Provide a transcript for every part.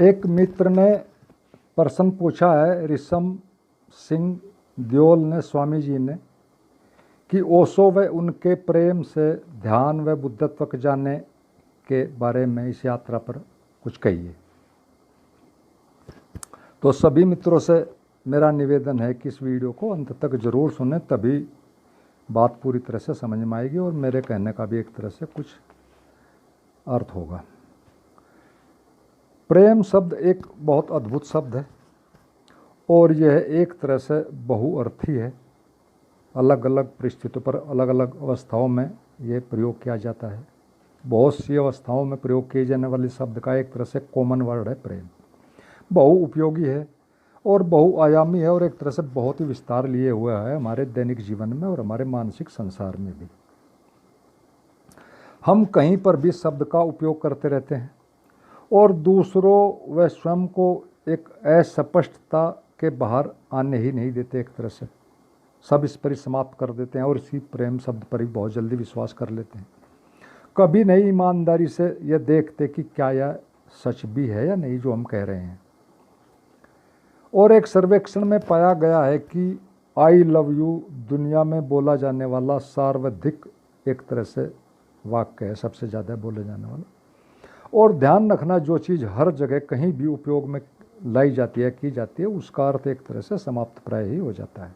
एक मित्र ने प्रश्न पूछा है ऋषम सिंह दियोल ने स्वामी जी ने कि ओशो व उनके प्रेम से ध्यान व बुद्धत्व के जानने के बारे में इस यात्रा पर कुछ कहिए। तो सभी मित्रों से मेरा निवेदन है कि इस वीडियो को अंत तक जरूर सुनें, तभी बात पूरी तरह से समझ में आएगी और मेरे कहने का भी एक तरह से कुछ अर्थ होगा। प्रेम शब्द एक बहुत अद्भुत शब्द है और यह एक तरह से बहुअर्थी है। अलग अलग परिस्थितियों पर अलग अलग अवस्थाओं में ये प्रयोग किया जाता है। बहुत सी अवस्थाओं में प्रयोग किए जाने वाले शब्द का एक तरह से कॉमन वर्ड है प्रेम। बहु उपयोगी है और बहुआयामी है और एक तरह से बहुत ही विस्तार लिए हुआ है हमारे दैनिक जीवन में और हमारे मानसिक संसार में भी। हम कहीं पर भी शब्द का उपयोग करते रहते हैं और दूसरों व स्वयं को एक अस्पष्टता के बाहर आने ही नहीं देते। एक तरह से सब इस पर ही समाप्त कर देते हैं और इसी प्रेम शब्द पर ही बहुत जल्दी विश्वास कर लेते हैं। कभी नहीं ईमानदारी से यह देखते कि क्या यह सच भी है या नहीं जो हम कह रहे हैं। और एक सर्वेक्षण में पाया गया है कि आई लव यू दुनिया में बोला जाने वाला सर्वाधिक एक तरह से वाक्य है, सबसे ज़्यादा बोले जाने वाला। और ध्यान रखना, जो चीज़ हर जगह कहीं भी उपयोग में लाई जाती है, की जाती है, उसका अर्थ एक तरह से समाप्त प्राय ही हो जाता है।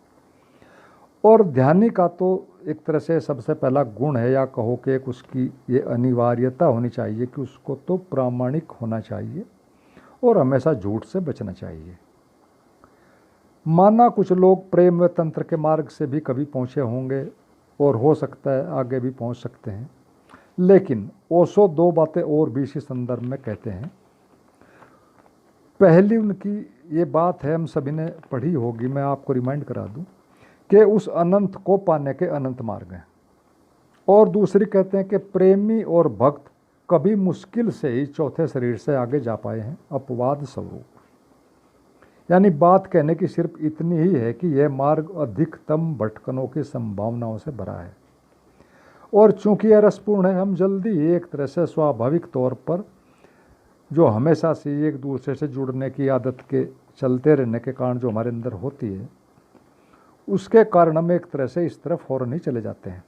और ध्यानी का तो एक तरह से सबसे पहला गुण है, या कहो कि एक उसकी ये अनिवार्यता होनी चाहिए कि उसको तो प्रामाणिक होना चाहिए और हमेशा झूठ से बचना चाहिए। माना कुछ लोग प्रेम व तंत्र के मार्ग से भी कभी पहुँचे होंगे और हो सकता है आगे भी पहुँच सकते हैं, लेकिन ओशो दो बातें और भी इसी संदर्भ में कहते हैं। पहली उनकी ये बात है, हम सभी ने पढ़ी होगी, मैं आपको रिमाइंड करा दूं कि उस अनंत को पाने के अनंत मार्ग हैं। और दूसरी कहते हैं कि प्रेमी और भक्त कभी मुश्किल से ही चौथे शरीर से आगे जा पाए हैं अपवाद स्वरूप। यानी बात कहने की सिर्फ इतनी ही है कि यह मार्ग अधिकतम भटकनों की संभावनाओं से भरा है और चूंकि यह रसपूर्ण है, हम जल्दी ही एक तरह से स्वाभाविक तौर पर, जो हमेशा से एक दूसरे से जुड़ने की आदत के चलते रहने के कारण जो हमारे अंदर होती है, उसके कारण हम एक तरह से इस तरफ फौरन ही चले जाते हैं।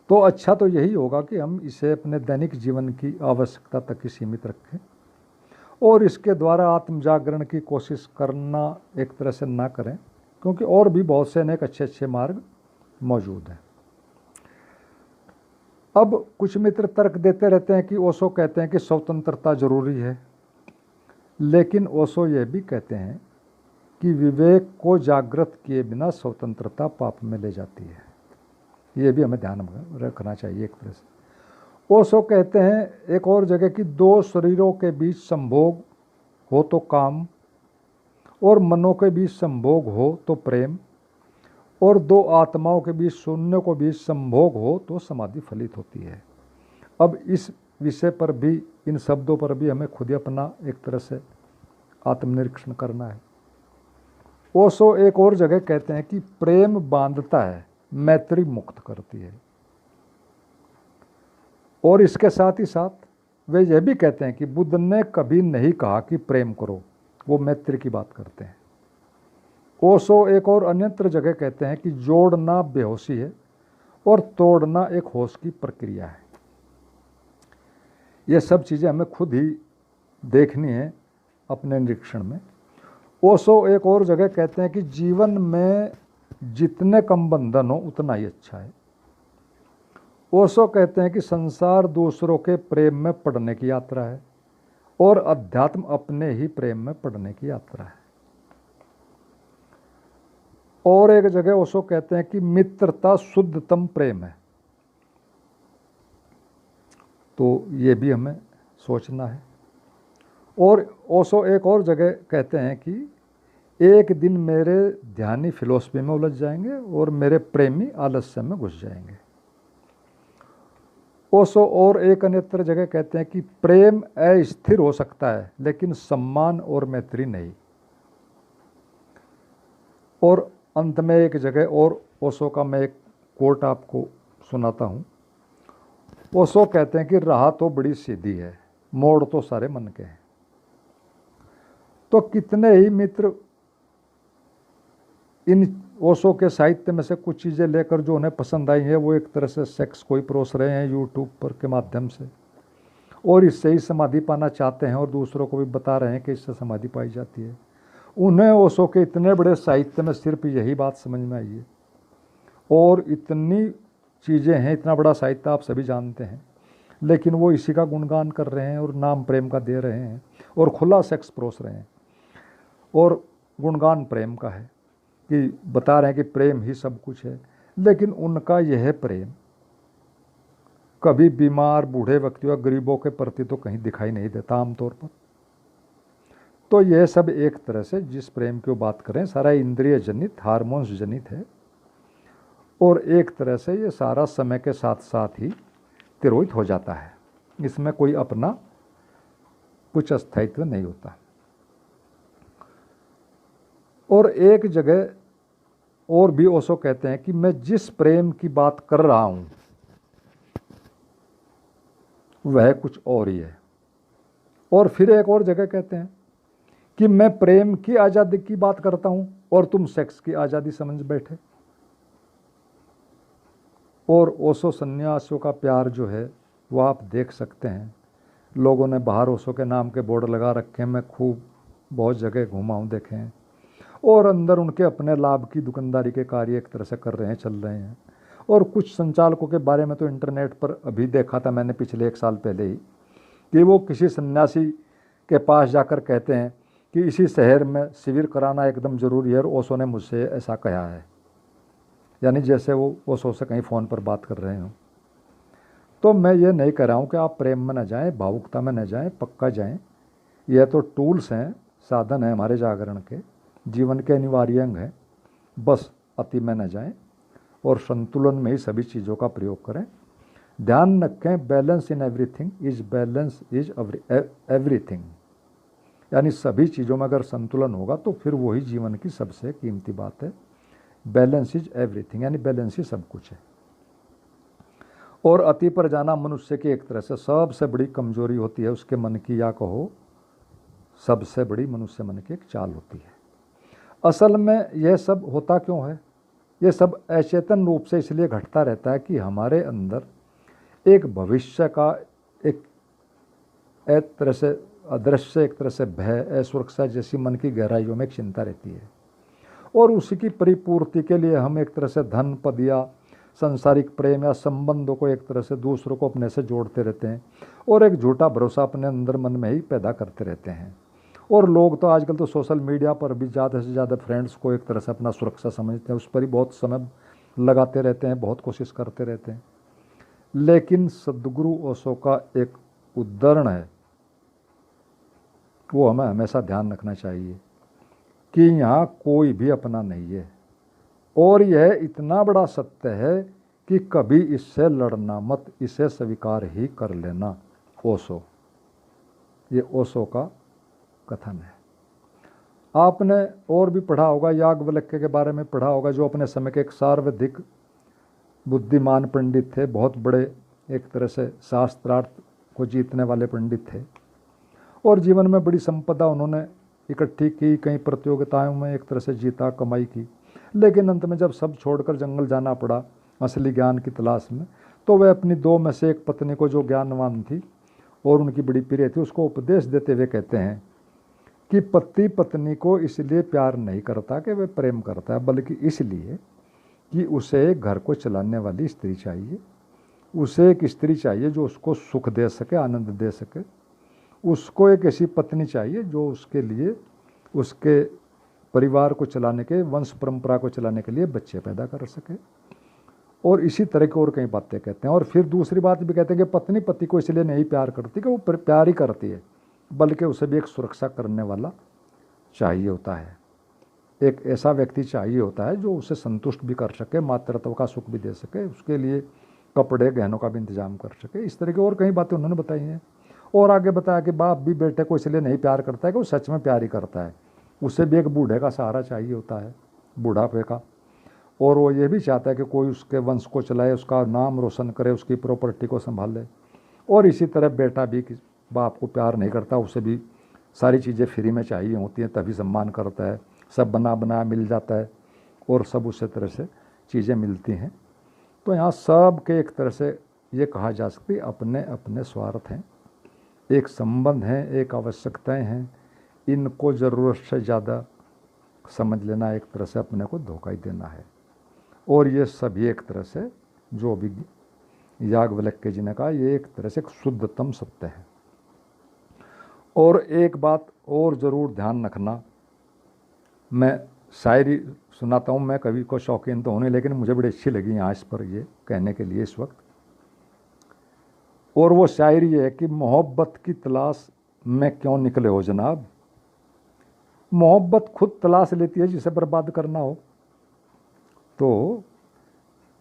तो अच्छा तो यही होगा कि हम इसे अपने दैनिक जीवन की आवश्यकता तक ही सीमित रखें और इसके द्वारा आत्म जागरण की कोशिश करना एक तरह से ना करें, क्योंकि और भी बहुत से अनेक अच्छे अच्छे मार्ग मौजूद हैं। अब कुछ मित्र तर्क देते रहते हैं कि ओशो कहते हैं कि स्वतंत्रता जरूरी है, लेकिन ओशो यह भी कहते हैं कि विवेक को जागृत किए बिना स्वतंत्रता पाप में ले जाती है। ये भी हमें ध्यान रखना चाहिए एक तरह से। ओशो कहते हैं एक और जगह कि दो शरीरों के बीच संभोग हो तो काम, और मनों के बीच संभोग हो तो प्रेम, और दो आत्माओं के बीच शून्य को बीच संभोग हो तो समाधि फलित होती है। अब इस विषय पर भी, इन शब्दों पर भी हमें खुद ही अपना एक तरह से आत्मनिरीक्षण करना है। ओशो एक और जगह कहते हैं कि प्रेम बांधता है, मैत्री मुक्त करती है। और इसके साथ ही साथ वे यह भी कहते हैं कि बुद्ध ने कभी नहीं कहा कि प्रेम करो, वो मैत्री की बात करते हैं। ओशो एक और अन्यत्र जगह कहते हैं कि जोड़ना बेहोशी है और तोड़ना एक होश की प्रक्रिया है। ये सब चीज़ें हमें खुद ही देखनी है अपने निरीक्षण में। ओशो एक और जगह कहते हैं कि जीवन में जितने कम बंधन हो उतना ही अच्छा है। ओशो कहते हैं कि संसार दूसरों के प्रेम में पड़ने की यात्रा है और अध्यात्म अपने ही प्रेम में पड़ने की यात्रा है। और एक जगह ओशो कहते हैं कि मित्रता शुद्धतम प्रेम है। तो ये भी हमें सोचना है। और ओशो एक और जगह कहते हैं कि एक दिन मेरे ध्यानी फिलॉसफी में उलझ जाएंगे और मेरे प्रेमी आलस्य में घुस जाएंगे। ओशो और एक अन्यत्र जगह कहते हैं कि प्रेम अस्थिर हो सकता है लेकिन सम्मान और मैत्री नहीं। और अंत में एक जगह और ओशो का मैं एक कोट आपको सुनाता हूँ। ओशो कहते हैं कि राह तो बड़ी सीधी है, मोड़ तो सारे मन के हैं। तो कितने ही मित्र इन ओशो के साहित्य में से कुछ चीज़ें लेकर जो उन्हें पसंद आई हैं वो एक तरह से सेक्स को ही परोस रहे हैं यूट्यूब पर के माध्यम से, और इससे ही समाधि पाना चाहते हैं और दूसरों को भी बता रहे हैं कि इससे समाधि पाई जाती है। उन्हें ओशो के इतने बड़े साहित्य में सिर्फ यही बात समझ में आई है। और इतनी चीज़ें हैं, इतना बड़ा साहित्य आप सभी जानते हैं, लेकिन वो इसी का गुणगान कर रहे हैं और नाम प्रेम का दे रहे हैं और खुला सेक्स परोस रहे हैं। और गुणगान प्रेम का है कि बता रहे हैं कि प्रेम ही सब कुछ है, लेकिन उनका यह प्रेम कभी बीमार बूढ़े व्यक्तियों या गरीबों के प्रति तो कहीं दिखाई नहीं देता आमतौर पर। तो यह सब एक तरह से जिस प्रेम की बात करें सारा इंद्रिय जनित, हार्मोन्स जनित है, और एक तरह से ये सारा समय के साथ साथ ही तिरोहित हो जाता है। इसमें कोई अपना कुछ अस्थायित्व नहीं होता। और एक जगह और भी ओशो कहते हैं कि मैं जिस प्रेम की बात कर रहा हूं वह कुछ और ही है। और फिर एक और जगह कहते हैं कि मैं प्रेम की आज़ादी की बात करता हूं और तुम सेक्स की आज़ादी समझ बैठे। और ओशो सन्यासियों का प्यार जो है वो आप देख सकते हैं। लोगों ने बाहर ओशो के नाम के बोर्ड लगा रखे हैं, मैं खूब बहुत जगह घूमा हूँ, देखे हैं, और अंदर उनके अपने लाभ की दुकानदारी के कार्य एक तरह से कर रहे हैं, चल रहे हैं। और कुछ संचालकों के बारे में तो इंटरनेट पर अभी देखा था मैंने पिछले 1 साल पहले ही, कि वो किसी सन्यासी के पास जाकर कहते हैं कि इसी शहर में शिविर कराना एकदम ज़रूरी है और ओशो ने मुझसे ऐसा कहा है। यानी जैसे वो ओशो से कहीं फ़ोन पर बात कर रहे हों। तो मैं ये नहीं कह रहा हूँ कि आप प्रेम में न जाएं, भावुकता में न जाएं, पक्का जाएं। यह तो टूल्स हैं, साधन हैं हमारे जागरण के, जीवन के अनिवार्य अंग हैं। बस अति में न जाएं और संतुलन में ही सभी चीज़ों का प्रयोग करें। ध्यान रखें, balance in everything is balance is everything. यानी सभी चीज़ों में अगर संतुलन होगा तो फिर वही जीवन की सबसे कीमती बात है। बैलेंस इज एवरीथिंग, यानी बैलेंस ही सब कुछ है। और अति पर जाना मनुष्य की एक तरह से सबसे बड़ी कमजोरी होती है, उसके मन की, या कहो सबसे बड़ी मनुष्य मन की एक चाल होती है। असल में यह सब होता क्यों है? ये सब अचेतन रूप से इसलिए घटता रहता है कि हमारे अंदर एक भविष्य का एक तरह से अदृश्य, एक तरह से भय, असुरक्षा जैसी मन की गहराइयों में एक चिंता रहती है, और उसी की परिपूर्ति के लिए हम एक तरह से धन, पद या सांसारिक प्रेम या संबंधों को एक तरह से दूसरों को अपने से जोड़ते रहते हैं और एक झूठा भरोसा अपने अंदर मन में ही पैदा करते रहते हैं। और लोग तो आजकल तो सोशल मीडिया पर भी ज़्यादा से ज़्यादा फ्रेंड्स को एक तरह से अपना सुरक्षा समझते हैं, उस पर ही बहुत समय लगाते रहते हैं, बहुत कोशिश करते रहते हैं। लेकिन सद्गुरु ओशो का एक उद्धरण है, वो हमें हमेशा ध्यान रखना चाहिए कि यहाँ कोई भी अपना नहीं है, और यह इतना बड़ा सत्य है कि कभी इससे लड़ना मत, इसे स्वीकार ही कर लेना। ओशो, ये ओशो का कथन है। आपने और भी पढ़ा होगा, याज्ञवल्क्य के बारे में पढ़ा होगा, जो अपने समय के एक सर्वाधिक बुद्धिमान पंडित थे, बहुत बड़े एक तरह से शास्त्रार्थ को जीतने वाले पंडित थे, और जीवन में बड़ी संपदा उन्होंने इकट्ठी की, कई प्रतियोगिताओं में एक तरह से जीता, कमाई की। लेकिन अंत में जब सब छोड़कर जंगल जाना पड़ा असली ज्ञान की तलाश में, तो वह अपनी 2 में से एक पत्नी को, जो ज्ञानवान थी और उनकी बड़ी प्रिय थी, उसको उपदेश देते हुए कहते हैं कि पति पत्नी को इसलिए प्यार नहीं करता कि वह प्रेम करता है, बल्कि इसलिए कि उसे घर को चलाने वाली स्त्री चाहिए, उसे एक स्त्री चाहिए जो उसको सुख दे सके, आनंद दे सके, उसको एक ऐसी पत्नी चाहिए जो उसके लिए, उसके परिवार को चलाने के, वंश परंपरा को चलाने के लिए बच्चे पैदा कर सके। और इसी तरह की और कई बातें कहते हैं। और फिर दूसरी बात भी कहते हैं कि पत्नी पति को इसलिए नहीं प्यार करती कि वो प्यार ही करती है, बल्कि उसे भी एक सुरक्षा करने वाला चाहिए होता है, एक ऐसा व्यक्ति चाहिए होता है जो उसे संतुष्ट भी कर सके, मातृत्व का सुख भी दे सके, उसके लिए कपड़े गहनों का भी इंतजाम कर सके। इस तरह की और कई बातें उन्होंने बताई हैं। और आगे बताया कि बाप भी बेटे को इसलिए नहीं प्यार करता है कि वो सच में प्यार ही करता है, उसे भी एक बूढ़े का सहारा चाहिए होता है, बुढ़ापे का, और वो ये भी चाहता है कि कोई उसके वंश को चलाए, उसका नाम रोशन करे, उसकी प्रॉपर्टी को संभाले। और इसी तरह बेटा भी बाप को प्यार नहीं करता, उसे भी सारी चीज़ें फ्री में चाहिए होती हैं तभी सम्मान करता है, सब बना बनाया मिल जाता है और सब उसी तरह से चीज़ें मिलती हैं। तो यहाँ सब के एक तरह से ये कहा जा सकती है अपने अपने स्वार्थ हैं, एक संबंध हैं, एक आवश्यकताएं हैं, इनको ज़रूरत से ज़्यादा समझ लेना एक तरह से अपने को धोखा ही देना है। और ये सभी एक तरह से जो भी याज्ञवल्क्य जी ने कहा ये एक तरह से एक शुद्धतम सत्य है। और एक बात और ज़रूर ध्यान रखना, मैं शायरी सुनाता हूँ, मैं कवि को शौकीन तो होने, लेकिन मुझे बड़ी अच्छी लगी यहाँ इस पर ये कहने के लिए इस वक्त। और वो शायरी है कि मोहब्बत की तलाश में क्यों निकले हो जनाब, मोहब्बत खुद तलाश लेती है जिसे बर्बाद करना हो। तो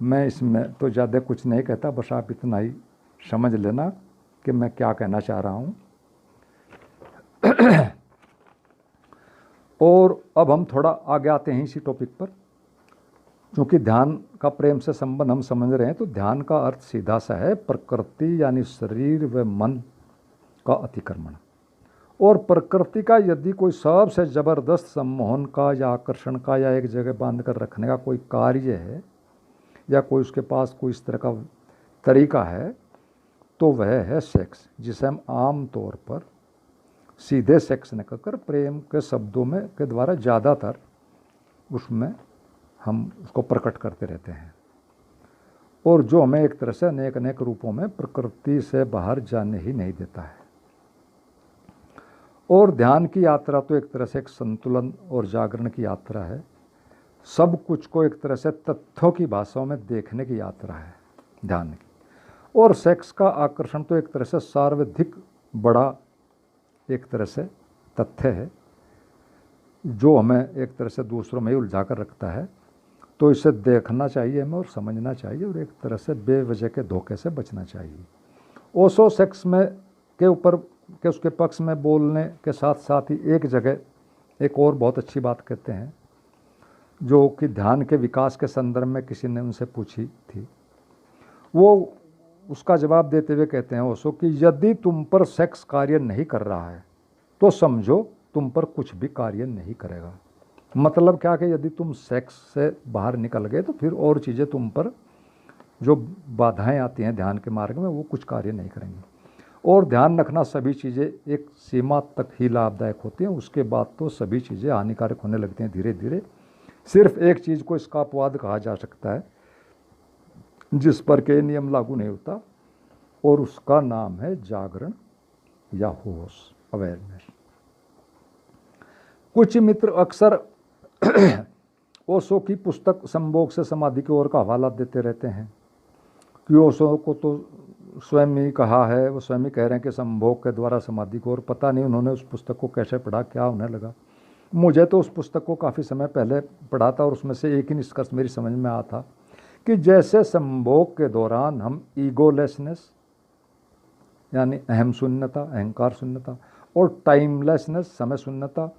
मैं इसमें तो ज़्यादा कुछ नहीं कहता, बस आप इतना ही समझ लेना कि मैं क्या कहना चाह रहा हूँ। और अब हम थोड़ा आगे आते हैं इसी टॉपिक पर, क्योंकि ध्यान का प्रेम से संबंध हम समझ रहे हैं। तो ध्यान का अर्थ सीधा सा है प्रकृति यानी शरीर व मन का अतिक्रमण। और प्रकृति का यदि कोई सबसे ज़बरदस्त सम्मोहन का या आकर्षण का या एक जगह बांध कर रखने का कोई कार्य है या कोई उसके पास कोई इस तरह का तरीका है तो वह है सेक्स, जिसे हम आम तौर पर सीधे सेक्स न कहकर प्रेम के शब्दों में के द्वारा ज़्यादातर उसमें हम उसको प्रकट करते रहते हैं, और जो हमें एक तरह से अनेक अनेक रूपों में प्रकृति से बाहर जाने ही नहीं देता है। और ध्यान की यात्रा तो एक तरह से एक संतुलन और जागरण की यात्रा है, सब कुछ को एक तरह से तथ्यों की भाषाओं में देखने की यात्रा है ध्यान की। और सेक्स का आकर्षण तो एक तरह से सर्वाधिक बड़ा एक तरह से तथ्य है जो हमें एक तरह से दूसरों में ही उलझा कर रखता है। तो इसे देखना चाहिए हमें और समझना चाहिए और एक तरह से बेवजह के धोखे से बचना चाहिए। ओशो सेक्स में के ऊपर के उसके पक्ष में बोलने के साथ साथ ही एक जगह एक और बहुत अच्छी बात कहते हैं जो कि ध्यान के विकास के संदर्भ में किसी ने उनसे पूछी थी। वो उसका जवाब देते हुए कहते हैं ओशो कि यदि तुम पर सेक्स कार्य नहीं कर रहा है तो समझो तुम पर कुछ भी कार्य नहीं करेगा। मतलब क्या कि यदि तुम सेक्स से बाहर निकल गए तो फिर और चीज़ें तुम पर जो बाधाएं आती हैं ध्यान के मार्ग में वो कुछ कार्य नहीं करेंगी। और ध्यान रखना सभी चीज़ें एक सीमा तक ही लाभदायक होती हैं, उसके बाद तो सभी चीज़ें हानिकारक होने लगती हैं धीरे धीरे। सिर्फ एक चीज़ को इसका अपवाद कहा जा सकता है जिस पर के नियम लागू नहीं होता, और उसका नाम है जागरण या होश, अवेयरनेस। कुछ मित्र अक्सर ओशो की पुस्तक संभोग से समाधि की ओर का हवाला देते रहते हैं कि ओशो को तो स्वयं ही कहा है, वो स्वयं ही कह रहे हैं कि संभोग के द्वारा समाधि को, और पता नहीं उन्होंने उस पुस्तक को कैसे पढ़ा, क्या उन्हें लगा। मुझे तो उस पुस्तक को काफ़ी समय पहले पढ़ा था और उसमें से एक ही निष्कर्ष मेरी समझ में आया था कि जैसे संभोग के दौरान हम ईगोलेसनेस यानी अहम शून्यता, अहंकार शून्यता, और टाइमलेसनेस, समय शून्यता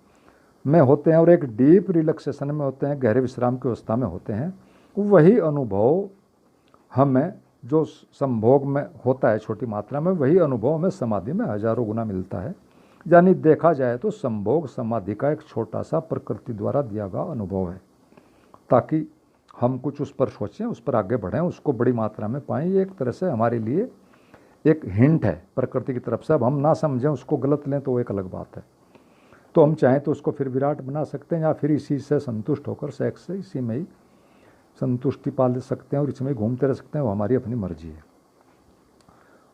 में होते हैं और एक डीप रिलैक्सेशन में होते हैं, गहरे विश्राम की अवस्था में होते हैं, वही अनुभव हमें जो संभोग में होता है छोटी मात्रा में, वही अनुभव हमें समाधि में हजारों गुना मिलता है। यानी देखा जाए तो संभोग समाधि का एक छोटा सा प्रकृति द्वारा दिया गया अनुभव है, ताकि हम कुछ उस पर सोचें, उस पर आगे बढ़ें, उसको बड़ी मात्रा में पाएँ। ये एक तरह से हमारे लिए एक हिंट है प्रकृति की तरफ से। अब हम ना समझें, उसको गलत लें तो वो एक अलग बात है। तो हम चाहें तो उसको फिर विराट बना सकते हैं या फिर इसी से संतुष्ट होकर सेक्स से इसी में ही संतुष्टि पाल सकते हैं और इसमें घूमते रह सकते हैं, वो हमारी अपनी मर्जी है।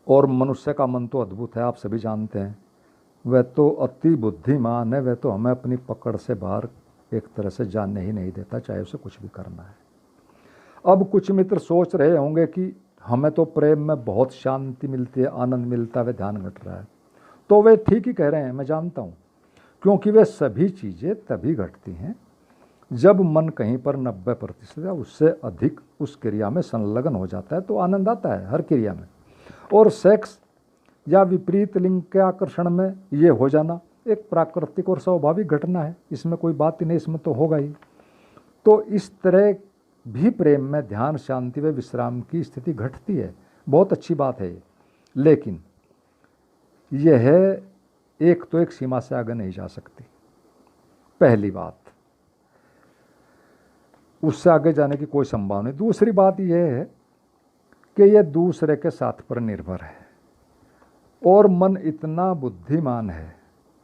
और मनुष्य का मन तो अद्भुत है, आप सभी जानते हैं। वह तो अति बुद्धिमान है, वह तो हमें अपनी पकड़ से बाहर एक तरह से जानने ही नहीं देता, चाहे उसे कुछ भी करना है। अब कुछ मित्र सोच रहे होंगे कि हमें तो प्रेम में बहुत शांति मिलती है, आनंद मिलता है, वह ध्यान घट रहा है। तो वे ठीक ही कह रहे हैं, मैं जानता हूँ, क्योंकि वे सभी चीज़ें तभी घटती हैं जब मन कहीं पर 90% या उससे अधिक उस क्रिया में संलग्न हो जाता है, तो आनंद आता है हर क्रिया में। और सेक्स या विपरीत लिंग के आकर्षण में ये हो जाना एक प्राकृतिक और स्वाभाविक घटना है, इसमें कोई बात ही नहीं, इसमें तो होगा ही। तो इस तरह भी प्रेम में ध्यान, शांति व विश्राम की स्थिति घटती है, बहुत अच्छी बात है ये। लेकिन यह एक तो एक सीमा से आगे नहीं जा सकती, पहली बात, उससे आगे जाने की कोई संभावना नहीं। दूसरी बात यह है कि यह दूसरे के साथ पर निर्भर है, और मन इतना बुद्धिमान है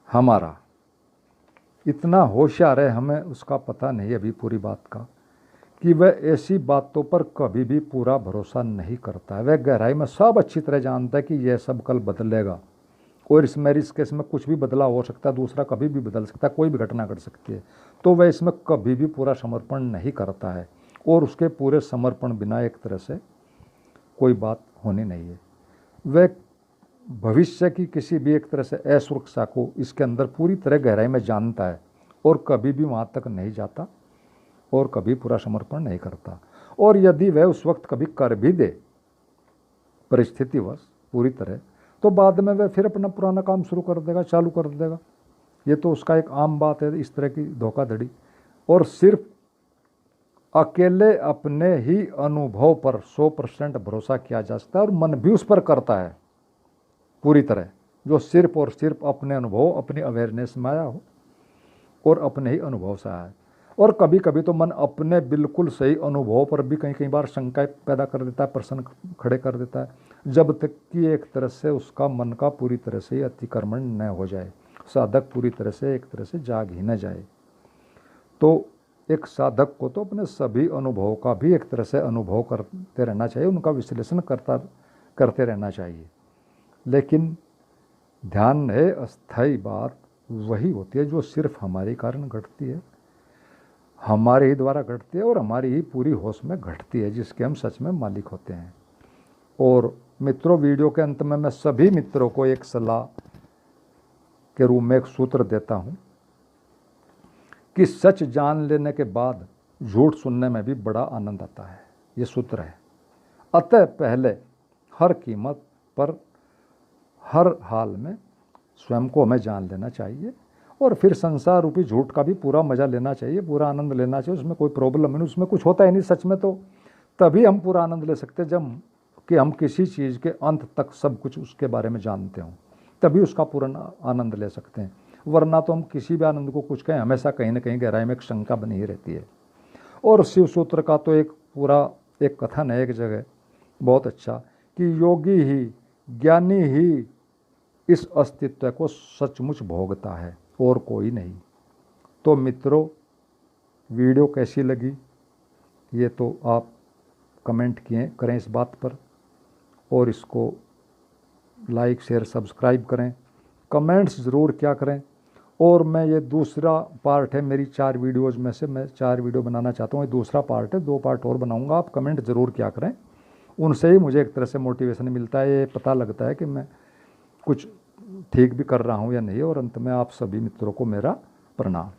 हमारा, इतना होशियार है, हमें उसका पता नहीं अभी पूरी बात का, कि वह ऐसी बातों पर कभी भी पूरा भरोसा नहीं करता है। वह गहराई में सब अच्छी तरह जानता है कि यह सब कल बदलेगा, और इसमें इस केस में कुछ भी बदलाव हो सकता है, दूसरा कभी भी बदल सकता है, कोई भी घटना घट सकती है, तो वह इसमें कभी भी पूरा समर्पण नहीं करता है, और उसके पूरे समर्पण बिना एक तरह से कोई बात होनी नहीं है। वह भविष्य की किसी भी एक तरह से असुरक्षा को इसके अंदर पूरी तरह गहराई में जानता है, और कभी भी वहाँ तक नहीं जाता, और कभी पूरा समर्पण नहीं करता। और यदि वह उस वक्त कभी कर भी दे परिस्थितिवश पूरी तरह, तो बाद में वह फिर अपना पुराना काम शुरू कर देगा, चालू कर देगा। ये तो उसका एक आम बात है, इस तरह की धोखाधड़ी। और सिर्फ अकेले अपने ही अनुभव पर 100% भरोसा किया जा सकता है, और मन भी उस पर करता है पूरी तरह, जो सिर्फ और सिर्फ अपने अनुभव, अपनी अवेयरनेस में आया हो और अपने ही अनुभव से आया है। और कभी कभी तो मन अपने बिल्कुल सही अनुभव पर भी कई बार शंकाएं पैदा कर देता है, प्रश्न खड़े कर देता है, जब तक कि एक तरह से उसका मन का पूरी तरह से अतिक्रमण न हो जाए, साधक पूरी तरह से एक तरह से जाग ही न जाए। तो एक साधक को तो अपने सभी अनुभवों का भी एक तरह से अनुभव करते रहना चाहिए, उनका विश्लेषण करते रहना चाहिए। लेकिन ध्यान है, अस्थायी बात वही होती है जो सिर्फ हमारे कारण घटती है, हमारे ही द्वारा घटती है, और हमारी ही पूरी होश में घटती है, जिसके हम सच में मालिक होते हैं। और मित्रों, वीडियो के अंत में मैं सभी मित्रों को एक सलाह के रूप में एक सूत्र देता हूँ कि सच जान लेने के बाद झूठ सुनने में भी बड़ा आनंद आता है। ये सूत्र है। अतः पहले हर कीमत पर, हर हाल में स्वयं को हमें जान लेना चाहिए, और फिर संसार रूपी झूठ का भी पूरा मज़ा लेना चाहिए, पूरा आनंद लेना चाहिए। उसमें कोई प्रॉब्लम नहीं, उसमें कुछ होता ही नहीं सच में। तो तभी हम पूरा आनंद ले सकते हैं जब कि हम किसी चीज़ के अंत तक सब कुछ उसके बारे में जानते हों, तभी उसका पूरा आनंद ले सकते हैं। वरना तो हम किसी भी आनंद को कुछ कहें, हमेशा कहीं ना कहीं गहराई में एक शंका बनी ही रहती है। और शिव सूत्र का तो एक पूरा एक कथन है एक जगह बहुत अच्छा, कि योगी ही, ज्ञानी ही इस अस्तित्व को सचमुच भोगता है, और कोई नहीं। तो मित्रों, वीडियो कैसी लगी ये तो आप कमेंट करें इस बात पर, और इसको लाइक शेयर सब्सक्राइब करें, कमेंट्स ज़रूर क्या करें। और मैं ये दूसरा पार्ट है मेरी 4 वीडियोज़ में से, मैं 4 वीडियो बनाना चाहता हूँ, ये दूसरा पार्ट है, 2 पार्ट और बनाऊँगा। आप कमेंट ज़रूर क्या करें, उनसे ही मुझे एक तरह से मोटिवेशन मिलता है, ये पता लगता है कि मैं कुछ ठीक भी कर रहा हूँ या नहीं। और अंत में आप सभी मित्रों को मेरा प्रणाम।